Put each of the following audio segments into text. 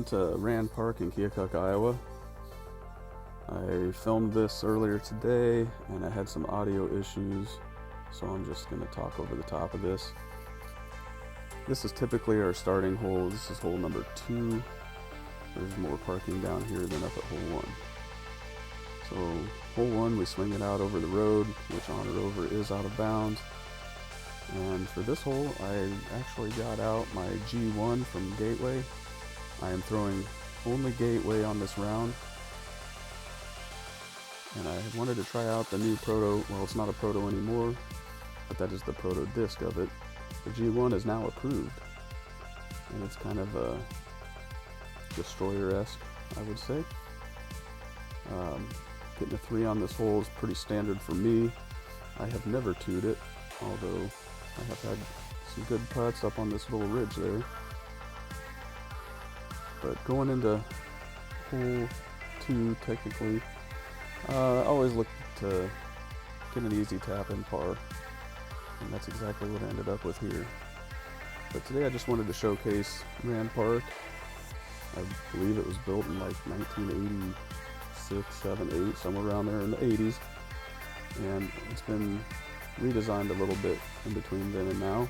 to Rand Park in Keokuk, Iowa. I filmed this earlier today and I had some audio issues, so I'm just going to talk over the top of this. This is typically our starting hole. This is hole number 2. There's more parking down here than up at hole 1. So hole 1, we swing it out over the road, which on or over is out of bounds. And for this hole, I actually got out my G1 from Gateway. I am throwing only Gateway on this round. And I wanted to try out the new Proto, well, it's not a Proto anymore, but that is the Proto disc of it. The G1 is now approved, and it's kind of a destroyer-esque, I would say. Getting a 3 on this hole is pretty standard for me. I have never 2'd it, although I have had some good putts up on this little ridge there. But going into hole 2, technically, I always look to get an easy tap in par, and that's exactly what I ended up with here. But today I just wanted to showcase Rand Park. I believe it was built in like 1986, 7, 8, somewhere around there in the 80s, and it's been redesigned a little bit in between then and now.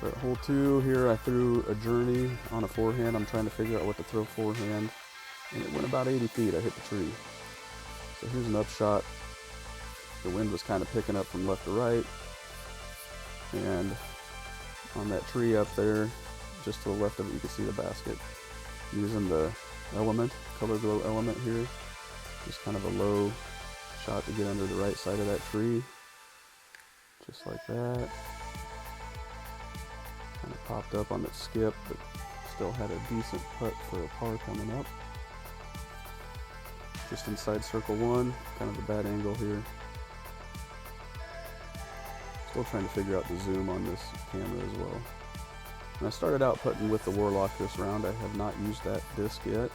But hole 2 here, I threw a journey on a forehand. I'm trying to figure out what to throw forehand, and it went about 80 feet. I hit the tree. So here's an upshot. The wind was kind of picking up from left to right, and on that tree up there, just to the left of it, you can see the basket. Using the element, color glow element here, just kind of a low shot to get under the right side of that tree, just like that. Kind of popped up on its skip, but still had a decent putt for a par coming up. Just inside circle 1, kind of a bad angle here. Still trying to figure out the zoom on this camera as well. And I started out putting with the Warlock this round. I have not used that disc yet.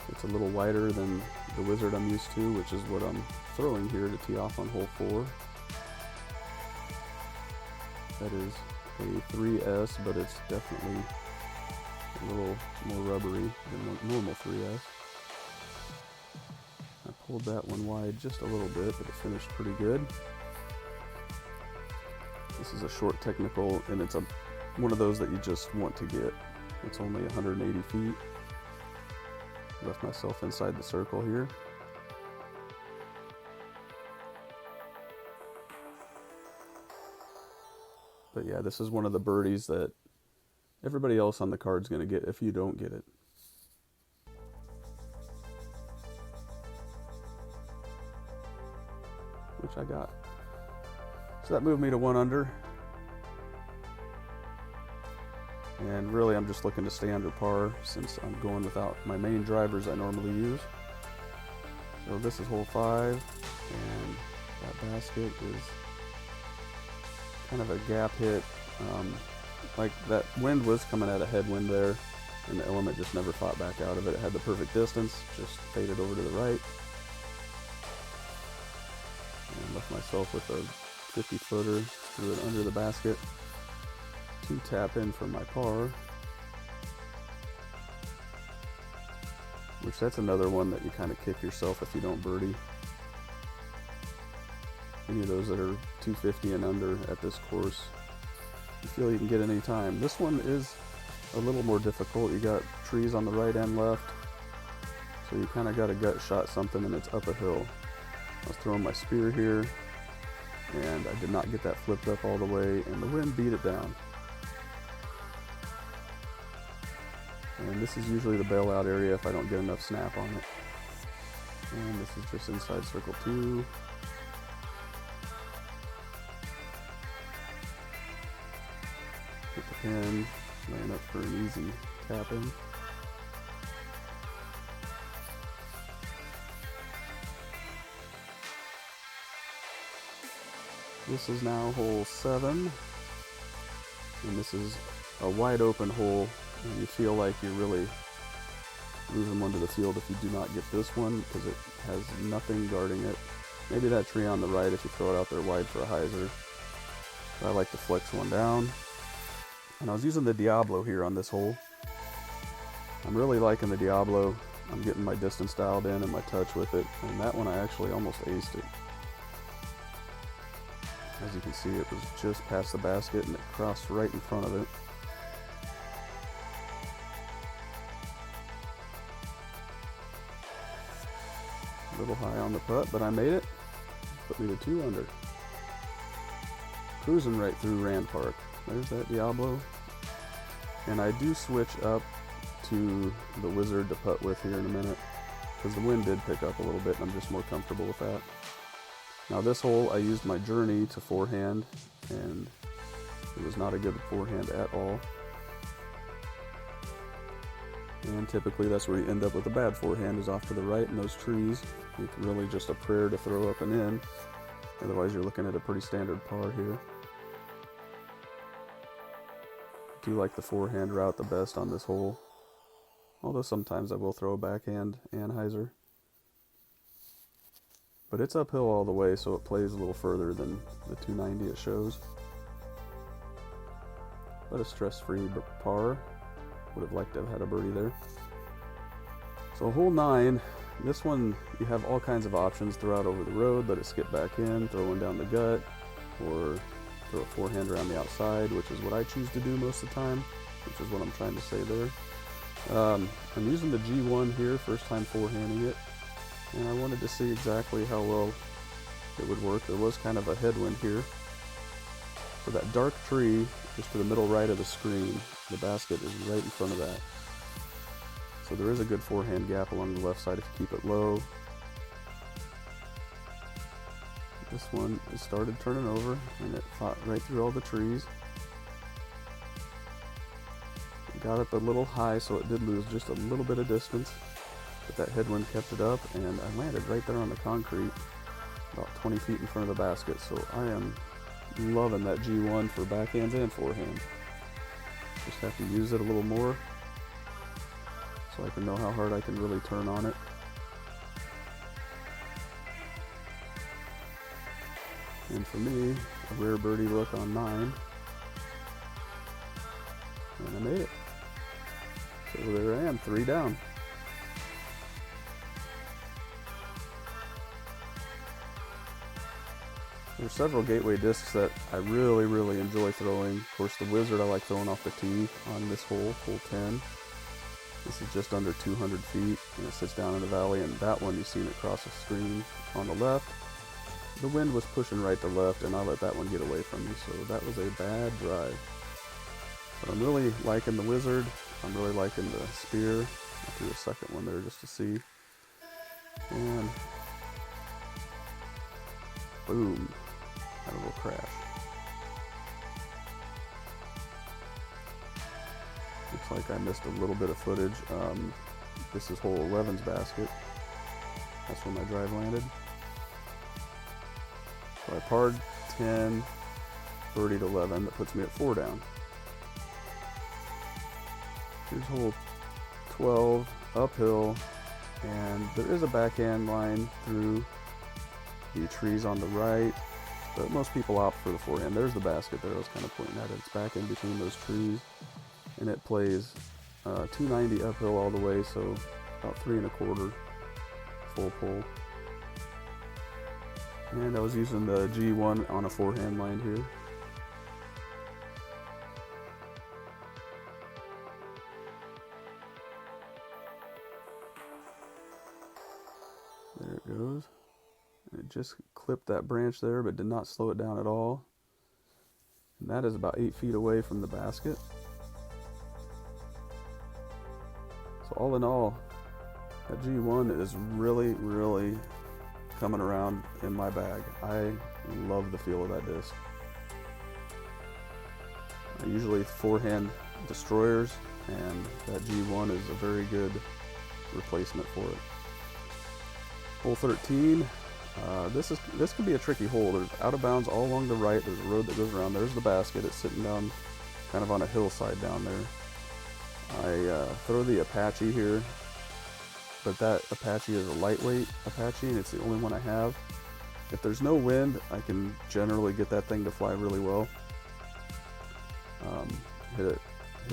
It's a little wider than the Wizard I'm used to, which is what I'm throwing here to tee off on hole 4. That is a 3S, but it's definitely a little more rubbery than the normal 3S. I pulled that one wide just a little bit, but it finished pretty good. This is a short technical, and it's one of those that you just want to get. It's only 180 feet. Left myself inside the circle here. But yeah, this is one of the birdies that everybody else on the card's going to get if you don't get it. Which I got. So that moved me to 1 under. And really I'm just looking to stay under par since I'm going without my main drivers I normally use. So this is hole 5, and that basket is kind of a gap hit. Like that wind was coming at a headwind there, and the element just never fought back out of it. It had the perfect distance, just faded over to the right. And left myself with a 50-footer, threw it under the basket to tap in for my par. Which that's another one that you kind of kick yourself if you don't birdie. Any of those that are 250 and under at this course, you feel you can get any time. This one is a little more difficult. You got trees on the right and left, so you kind of got to gut shot something, and it's up a hill. I was throwing my spear here, and I did not get that flipped up all the way, and the wind beat it down. And this is usually the bailout area if I don't get enough snap on it. And this is just inside circle 2. Hit the pin, laying up for an easy tap in. This is now hole 7, and this is a wide open hole, and you feel like you're really losing one to the field if you do not get this one, because it has nothing guarding it. Maybe that tree on the right if you throw it out there wide for a hyzer. But I like to flex one down. And I was using the Diablo here on this hole. I'm really liking the Diablo. I'm getting my distance dialed in and my touch with it, and that one I actually almost aced it. As you can see, it was just past the basket and it crossed right in front of it. A little high on the putt, but I made it. Put me to 2 under. Cruising right through Rand Park. There's that Diablo. And I do switch up to the Wizard to putt with here in a minute, because the wind did pick up a little bit and I'm just more comfortable with that. Now this hole I used my Journey to forehand, and it was not a good forehand at all. And typically that's where you end up with a bad forehand, is off to the right in those trees. It's really just a prayer to throw up and in. Otherwise you're looking at a pretty standard par here. I do like the forehand route the best on this hole, although sometimes I will throw a backhand Anheuser. But it's uphill all the way, so it plays a little further than the 290 it shows. But a stress-free par. Would have liked to have had a birdie there. So hole 9, this one you have all kinds of options. Throw out over the road, let it skip back in, throw one down the gut, or throw a forehand around the outside, which is what I choose to do most of the time, which is what I'm trying to say there. I'm using the G1 here, first time forehanding it, and I wanted to see exactly how well it would work. There was kind of a headwind here. So that dark tree just to the middle right of the screen, the basket is right in front of that. So there is a good forehand gap along the left side if you keep it low. This one, it started turning over and it fought right through all the trees. It got up a little high, so it did lose just a little bit of distance, but that headwind kept it up, and I landed right there on the concrete, about 20 feet in front of the basket. So I am loving that G1 for backhands and forehands. Just have to use it a little more so I can know how hard I can really turn on it. And for me, a rare birdie look on 9. And I made it. So there I am, 3 down. There's several gateway discs that I really enjoy throwing. Of course, the Wizard I like throwing off the tee on this hole, hole 10. This is just under 200 feet, and it sits down in the valley, and that one you've seen it cross the screen on the left. The wind was pushing right to left, and I let that one get away from me, so that was a bad drive. But I'm really liking the Wizard. I'm really liking the Spear. I'll do a second one there just to see. And boom. Had a little crash. Looks like I missed a little bit of footage. This is hole 11's basket. That's where my drive landed. So I parred 10, birdied 11. That puts me at 4 down. Here's hole 12, uphill, and there is a backhand line through the trees on the right, but most people opt for the forehand. There's the basket there I was kind of pointing at. It's back in between those trees, and it plays 290 uphill all the way, so about 3 1/4 full pull. And I was using the G1 on a forehand line here. There it goes. And it just clipped that branch there, but did not slow it down at all. And that is about 8 feet away from the basket. So all in all, that G1 is really coming around in my bag. I love the feel of that disc. I usually forehand destroyers, and that G1 is a very good replacement for it. Hole 13. This can be a tricky hole. There's out of bounds all along the right. There's a road that goes around. There's the basket. It's sitting down kind of on a hillside down there. I throw the Apache here, but that Apache is a lightweight Apache, and it's the only one I have. If there's no wind, I can generally get that thing to fly really well. Hit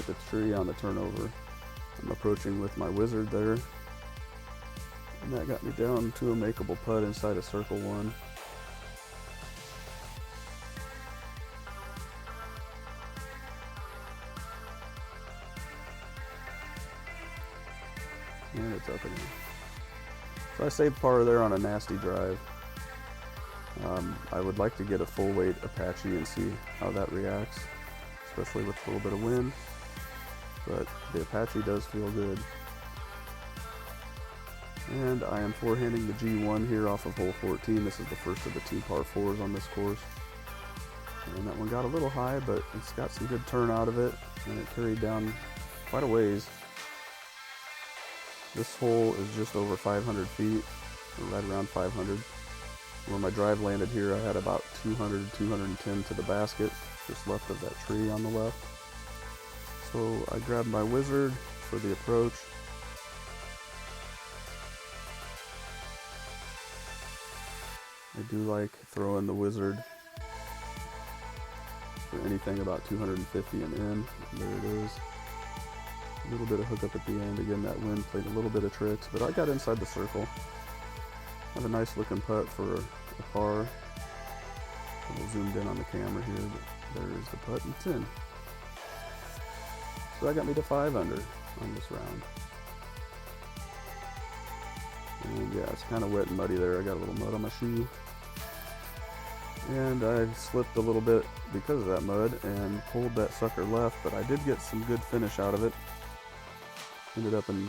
the tree on the turnover. I'm approaching with my wizard there. And that got me down to a makeable putt inside of circle 1. And it's up again. So I saved par there on a nasty drive. I would like to get a full weight Apache and see how that reacts, especially with a little bit of wind. But the Apache does feel good. And I am forehanding the G1 here off of hole 14. This is the first of the 2 par 4s on this course. And that one got a little high, but it's got some good turn out of it, and it carried down quite a ways. This hole is just over 500 feet, or right around 500. Where my drive landed here, I had about 200, 210 to the basket, just left of that tree on the left. So I grabbed my wizard for the approach. I do like throwing the wizard for anything about 250 and in. There it is. A little bit of hookup at the end. Again, that wind played a little bit of tricks, but I got inside the circle. Have a nice looking putt for a par. A little zoomed in on the camera here, but there's the putt and it's in. So that got me to 5 under on this round. And yeah, it's kind of wet and muddy there. I got a little mud on my shoe. And I slipped a little bit because of that mud and pulled that sucker left, but I did get some good finish out of it. Ended up in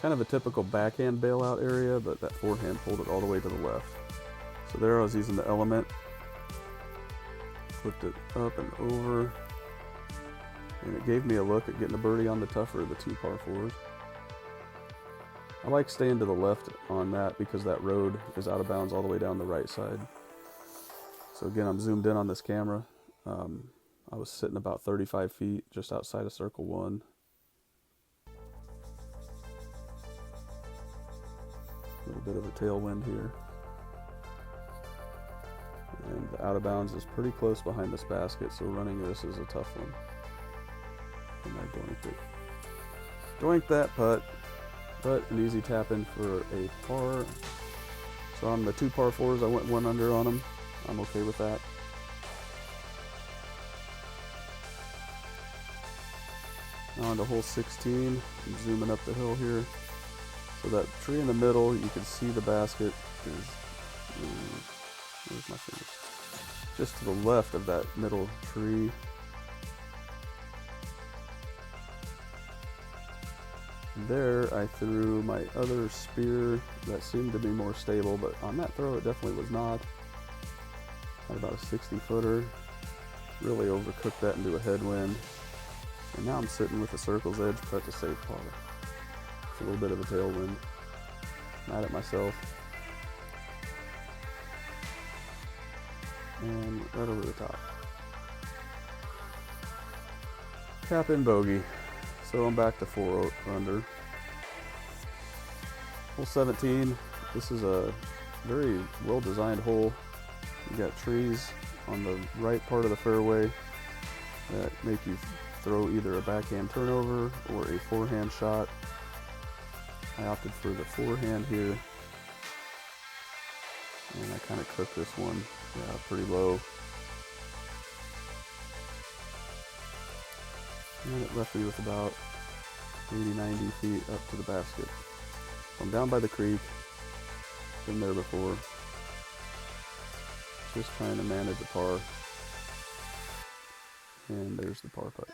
kind of a typical backhand bailout area, but that forehand pulled it all the way to the left. So there I was using the element, flipped it up and over, and it gave me a look at getting a birdie on the tougher of the 2 par 4s. I like staying to the left on that because that road is out of bounds all the way down the right side. So again, I'm zoomed in on this camera. I was sitting about 35 feet just outside of circle 1. A little bit of a tailwind here. And the out of bounds is pretty close behind this basket, so running this is a tough one. And I doinked it. Doinked that putt, but an easy tap in for a par. So on the 2 par 4s, I went 1 under on them. I'm okay with that. Now on to hole 16. I'm zooming up the hill here. So that tree in the middle, you can see the basket is, where's my finger? Just to the left of that middle tree. There I threw my other spear that seemed to be more stable, but on that throw it definitely was not. Had about a 60 footer. Really overcooked that into a headwind. And now I'm sitting with a circle's edge putt to save par. It's a little bit of a tailwind. Mad at myself. And right over the top. Tap in bogey. So I'm back to 4 under. Hole 17. This is a very well designed hole. You got trees on the right part of the fairway that make you throw either a backhand turnover or a forehand shot. I opted for the forehand here, and I kind of cooked this one pretty low. And it left me with about 80-90 feet up to the basket. I'm down by the creek, been there before, just trying to manage a par, and there's the par putt.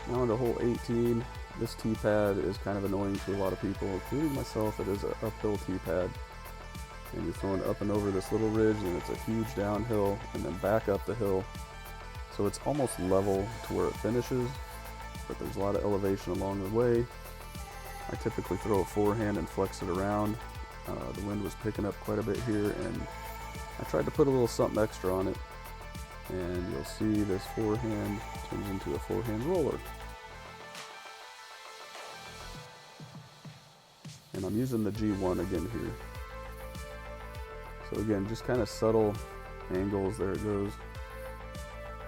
Now on to hole 18. This tee pad is kind of annoying to a lot of people, including myself. It is an uphill tee pad, and you're throwing up and over this little ridge, and it's a huge downhill, and then back up the hill. So it's almost level to where it finishes, but there's a lot of elevation along the way. I typically throw a forehand and flex it around. The wind was picking up quite a bit here, and I tried to put a little something extra on it, and you'll see this forehand turns into a forehand roller. And I'm using the G1 again here. So again, just kind of subtle angles. There it goes.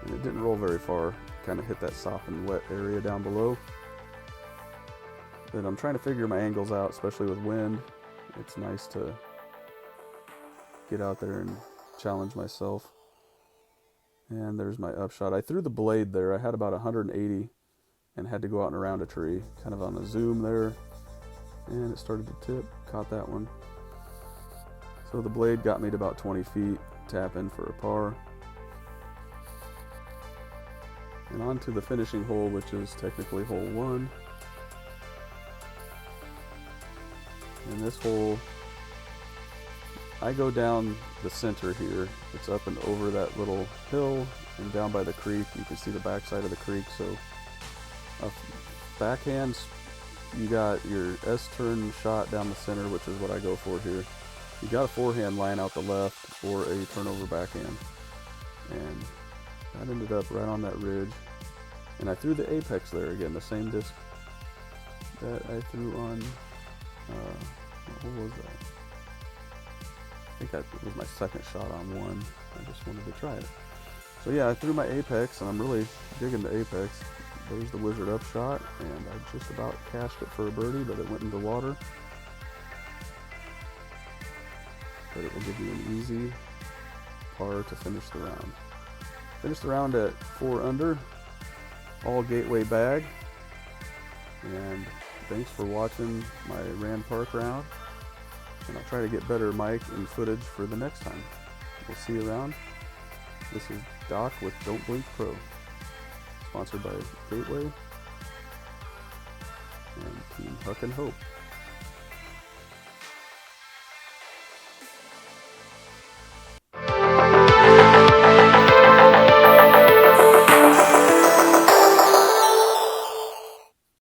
and it didn't roll very far. Kind of hit that soft and wet area down below. But I'm trying to figure my angles out, especially with wind. It's nice to get out there and challenge myself. And there's my upshot. I threw the blade there. I had about 180 and had to go out and around a tree, kind of on a zoom there. And it started to tip, caught that one. So the blade got me to about 20 feet, tap in for a par. And on to the finishing hole, which is technically hole 1. In this hole, I go down the center here. It's up and over that little hill and down by the creek. You can see the backside of the creek. So backhands, you got your S-turn shot down the center, which is what I go for here. You got a forehand line out the left or a turnover backhand. And that ended up right on that ridge. And I threw the apex there again, the same disc that I threw on, what hole was that? I think that was my second shot on 1. I just wanted to try it. So yeah, I threw my apex, and I'm really digging the apex. There's the wizard upshot, and I just about cashed it for a birdie, but it went into water. But it will give you an easy par to finish the round. Finished the round at 4 under, all gateway bag. And thanks for watching my Rand Park round. And I'll try to get better mic and footage for the next time. We'll see you around. This is Doc with Don't Blink Pro, sponsored by Gateway and Team Huck and Hope.